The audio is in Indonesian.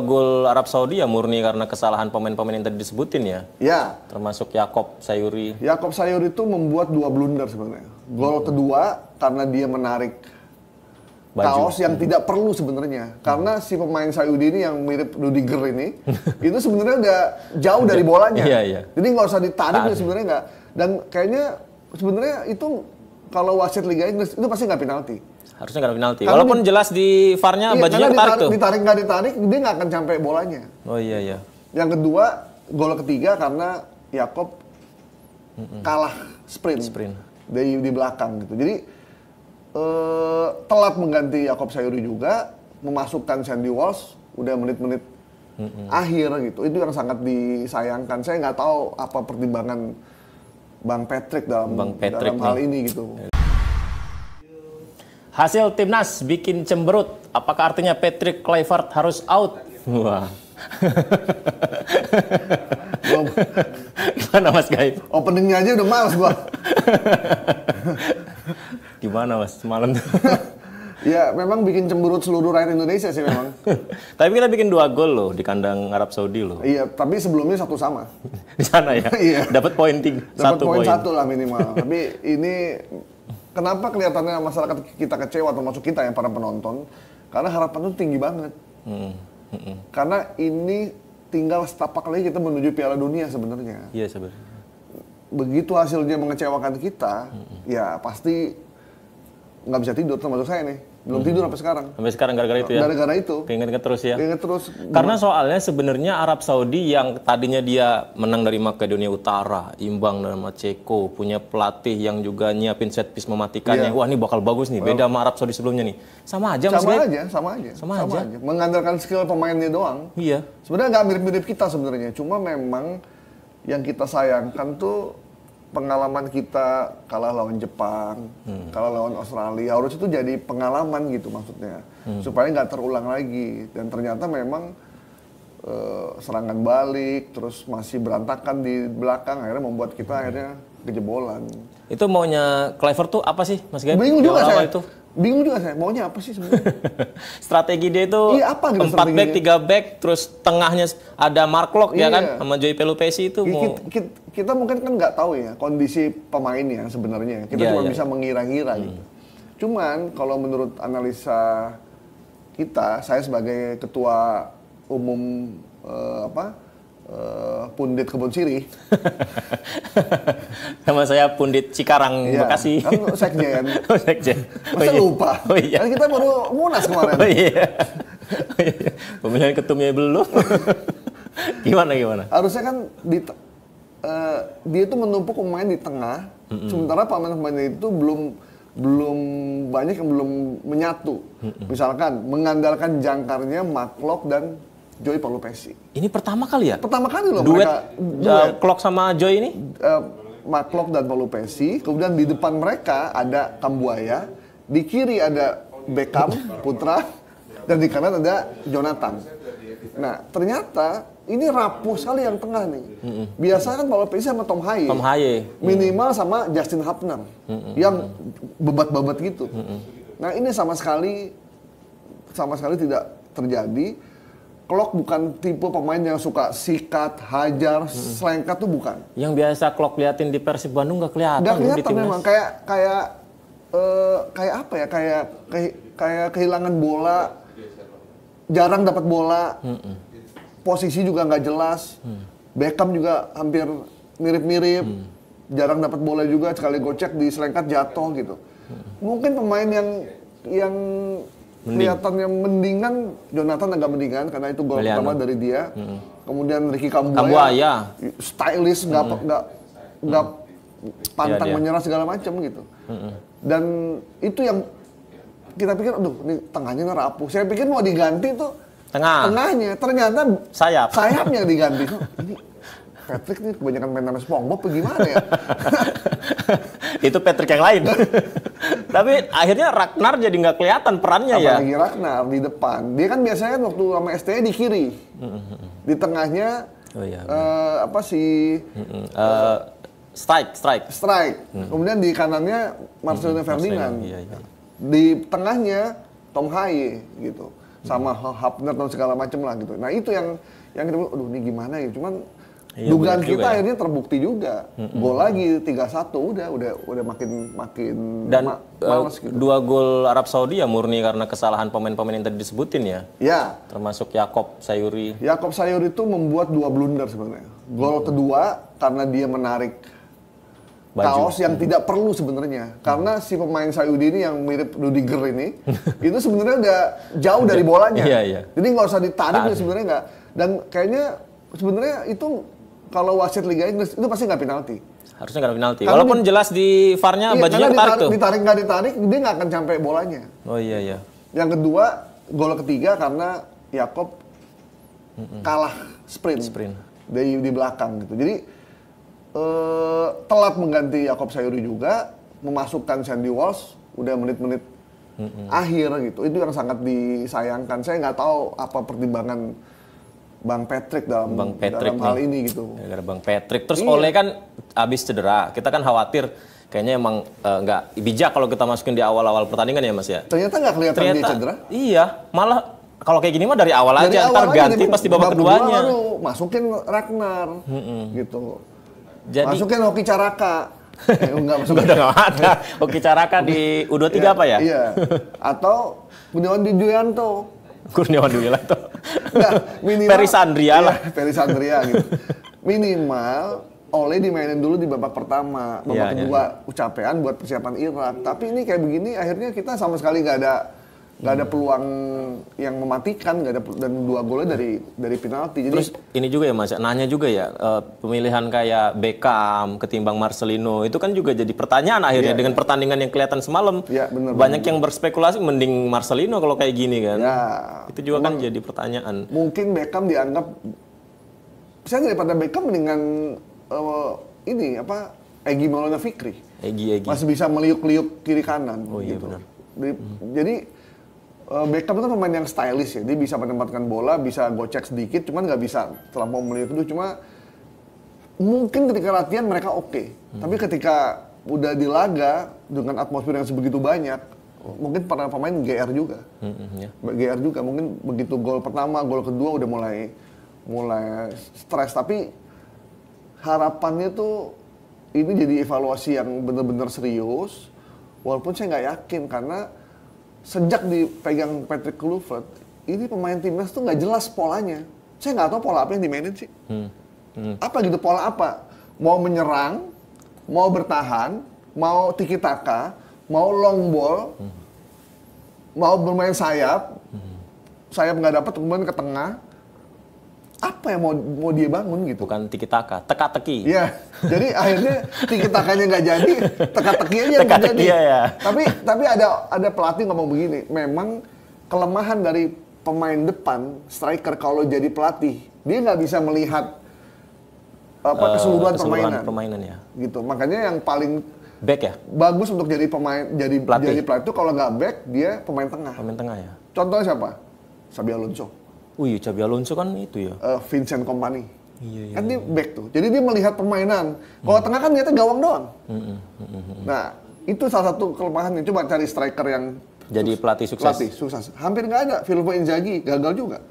gol Arab Saudi ya murni karena kesalahan pemain-pemain yang tadi disebutin ya. Ya. Termasuk Yakob Sayuri. Yakob Sayuri itu membuat 2 blunder sebenarnya. Gol kedua karena dia menarik kaos yang tidak perlu sebenarnya. Karena si pemain Saudi ini yang mirip Rudiger ini, itu sebenarnya udah jauh dari bolanya. Iya. Jadi nggak usah ditarik sebenarnya nggak. Dan kayaknya sebenarnya itu kalau wasit Liga Inggris itu pasti nggak penalti. Harusnya nggak penalti. Walaupun jelas di VAR-nya bajunya ketarik tuh. Ditarik nggak ditarik, dia nggak akan sampai bolanya. Oh iya. Yang kedua, gol ketiga karena Yakob kalah sprint. Di belakang gitu. Jadi telat mengganti Yakob Sayuri juga, memasukkan Sandy Walsh udah menit-menit akhir gitu. Itu yang sangat disayangkan. Saya nggak tahu apa pertimbangan Bang Patrick dalam hal ini gitu. Hasil timnas bikin cemberut. Apakah artinya Patrick Kluivert harus out? Wah. Gimana Mas Gaib? Openingnya aja udah males gua. Gimana Mas semalam? Ya memang bikin cemberut seluruh rakyat Indonesia sih memang. Tapi kita bikin 2 gol loh di kandang Arab Saudi loh. Iya, tapi sebelumnya 1 sama. Di sana ya? Iya. Dapat poin 1 poin. poin. 1 lah minimal. Tapi ini kenapa kelihatannya masyarakat kita kecewa, termasuk kita yang para penonton? Karena harapan itu tinggi banget. Karena ini tinggal setapak lagi kita menuju Piala Dunia sebenarnya. Iya sebenarnya. Begitu hasilnya mengecewakan kita, ya pasti nggak bisa tidur, termasuk saya nih. Belum tidur sampai sekarang. Sampai sekarang gara-gara itu ya? Gara-gara itu. Keinget-inget terus ya? Keinget terus. Karena soalnya sebenarnya Arab Saudi yang tadinya dia menang dari Makedonia Utara, imbang sama Ceko, punya pelatih yang juga nyiapin set piece mematikannya. Wah ini bakal bagus nih, beda sama Arab Saudi sebelumnya nih. Sama aja Mas Sama aja. Mengandalkan skill pemainnya doang. Iya. Sebenarnya nggak mirip-mirip kita sebenarnya. Cuma memang yang kita sayangkan tuh pengalaman kita kalah lawan Jepang, kalah lawan Australia, harus itu jadi pengalaman gitu maksudnya, supaya nggak terulang lagi. Dan ternyata memang serangan balik, terus masih berantakan di belakang, akhirnya membuat kita akhirnya kejebolan. Itu maunya Kluivert tuh apa sih, Mas Gaib? Bingung juga saya. Bingung juga saya, maunya apa sih sebenarnya? Strategi dia itu 4 back, 3 back, terus tengahnya ada Mark Locke ya kan, sama Joey Pelupesi itu kita mungkin kan nggak tahu ya kondisi pemainnya sebenarnya. Kita cuma bisa mengira-ngira gitu. Cuman kalau menurut analisa kita, saya sebagai ketua umum Pundit Kebon Sirih. Sama saya Pundit Cikarang, Bekasi. Kan sekjen. Sekjen. Masa lupa? Oh iya. Kan kita baru munas kemarin. Oh iya. Pemilihan ketumnya belum. Gimana? Harusnya kan dia itu menumpuk pemain di tengah, sementara pemain-pemain itu belum banyak yang belum menyatu. Misalkan mengandalkan jangkarnya Mark Locke dan Joey Pelupesi. Ini pertama kali ya? Pertama kali loh duet, mereka. Locke sama Joey ini? Mark Locke dan Pelupesi. Kemudian di depan mereka ada Kambuaya. Di kiri ada Beckham, Putra. Dan di kanan ada Jonathan. Nah ternyata ini rapuh sekali yang tengah nih. Biasanya kan Pelupesi sama Tom Haye. Minimal sama Justin Hapner. Yang bebat-bebat gitu. Nah ini sama sekali tidak terjadi. Klok bukan tipe pemain yang suka sikat, hajar, selengkat tuh bukan. Yang biasa Klok liatin di Persib Bandung nggak kelihatan. Nggak kelihatan memang, kayak apa ya, kayak kehilangan bola, jarang dapat bola, posisi juga nggak jelas. Beckham juga hampir mirip-mirip, jarang dapat bola juga, sekali gocek di selengkat jatuh gitu. Mungkin pemain yang kelihatannya mendingan, Jonathan agak mendingan karena itu gol pertama dari dia. Kemudian Ricky Kambuaya, stylish, nggak pantang menyerah segala macam gitu. Dan itu yang kita pikir, aduh ini tengahnya rapuh. Saya pikir mau diganti tuh tengahnya, ternyata sayapnya diganti. Ini Patrick nih kebanyakan main nama SpongeBob gimana ya? Itu Patrick yang lain. Tapi akhirnya Ragnar jadi nggak kelihatan perannya. Apalagi Ragnar di depan. Dia kan biasanya kan waktu sama STE di kiri. Di tengahnya Strike. Kemudian di kanannya Marcelino Ferdinand. Di tengahnya Tom Haye gitu. sama Hafner dan segala macam lah gitu. Nah itu yang kita bilang, aduh ini gimana ya, cuman Iya, dugaan benar kita juga ya. akhirnya terbukti juga. Gol lagi 3-1 udah makin Dan males gitu. 2 gol Arab Saudi ya murni karena kesalahan pemain-pemain yang tadi disebutin ya. Ya, Termasuk Yakob Sayuri. Yakob Sayuri itu membuat 2 blunder sebenarnya. Gol kedua karena dia menarik Baju. kaos yang tidak perlu sebenarnya. Karena si pemain Saudi ini yang mirip Rudiger ini, itu sebenarnya udah jauh dari bolanya. Iya, iya. Jadi nggak usah ditarik sebenarnya nggak. Dan kayaknya sebenarnya itu kalau wasit Liga Inggris itu pasti nggak penalti. Harusnya nggak ada penalti. Karena Walaupun jelas di VAR-nya Iya, bajunya karena ketarik tuh. ditarik nggak ditarik, dia nggak akan sampai bolanya. Oh iya iya. Yang kedua, gol ketiga karena Yakob kalah sprint. Di belakang gitu. Jadi telat mengganti Yakob Sayuri juga, memasukkan Sandy Walsh udah menit-menit akhir gitu. Itu yang sangat disayangkan. Saya nggak tahu apa pertimbangan Bang Patrick dalam hal ini gitu. Gara-gara Bang Patrick. Terus Iya. Ole kan abis cedera. Kita kan khawatir kayaknya emang nggak bijak kalau kita masukin di awal-awal pertandingan ya Mas ya. Ternyata nggak kelihatan dia cedera. Iya, malah kalau kayak gini mah dari awal Dari aja, awal ntar aja ganti di pas di babak keduanya. baru masukin Ragnar gitu. Jadi Masukin Hoki Caraka. Enggak masuk. nggak ada. Oke, Caraka di U23 apa ya? Iya. Atau Gunawan Widianto. Kurniawan Dwilanto. Enggak, minimal Ferry Sandria lah. Iya, Ferry Sandria gitu. Minimal Ole dimainin dulu di babak pertama, babak Iya, kedua ucapan buat persiapan Irak. Tapi ini kayak begini akhirnya kita sama sekali nggak ada peluang yang mematikan, nggak ada dan 2 golnya dari penalti. Jadi Terus ini juga ya Mas, nanya juga ya, pemilihan kayak Beckham ketimbang Marcelino, itu kan juga jadi pertanyaan akhirnya dengan pertandingan yang kelihatan semalam. Iya, benar, banyak yang berspekulasi mending Marcelino kalau kayak gini kan. ya Itu juga kan jadi pertanyaan. mungkin Beckham dianggap, saya daripada Beckham mendingan ini apa Egy Maulana Fikri. Egy. Masih bisa meliuk-liuk kiri kanan. Oh iya, gitu. benar. Jadi Beckham itu kan pemain yang stylish ya. Dia bisa menempatkan bola, bisa gocek sedikit, cuman nggak bisa terlampau meliuk itu. Cuma mungkin ketika latihan mereka oke. Tapi ketika udah di laga dengan atmosfer yang sebegitu banyak, mungkin para pemain GR juga. Ya. GR juga mungkin begitu gol pertama, gol kedua udah mulai stres. Tapi harapannya tuh ini jadi evaluasi yang benar-benar serius. Walaupun saya nggak yakin karena sejak dipegang Patrick Kluivert, ini pemain timnas tuh nggak jelas polanya. Saya nggak tahu pola apa yang dimainin sih. Apa gitu pola apa? Mau menyerang, mau bertahan, mau tiki taka, mau long ball, mau bermain sayap, sayap nggak dapat kemudian ke tengah. Apa yang mau dia bangun gitu? Bukan tiki taka, teka-teki. Iya, jadi akhirnya tiki takanya nggak jadi, teka-teki aja yang Teka-teki jadi. ya. Tapi ada pelatih ngomong begini, memang kelemahan dari pemain depan striker kalau jadi pelatih, dia nggak bisa melihat keseluruhan permainan ya. gitu. Makanya yang paling Back ya? bagus untuk jadi Pelatih. jadi pelatih itu kalau nggak back dia pemain tengah. Pemain tengah ya. Contohnya siapa? Xabi Alonso, Wih, Xabi Alonso kan itu ya. Vincent Kompany. Iya. Kan dia back tuh. Jadi dia melihat permainan. Kalau tengah kan ternyata gawang doang. Nah, itu salah satu kelemahannya. Coba cari striker yang Jadi pelatih sukses. Hampir nggak ada. Filippo Inzaghi gagal juga.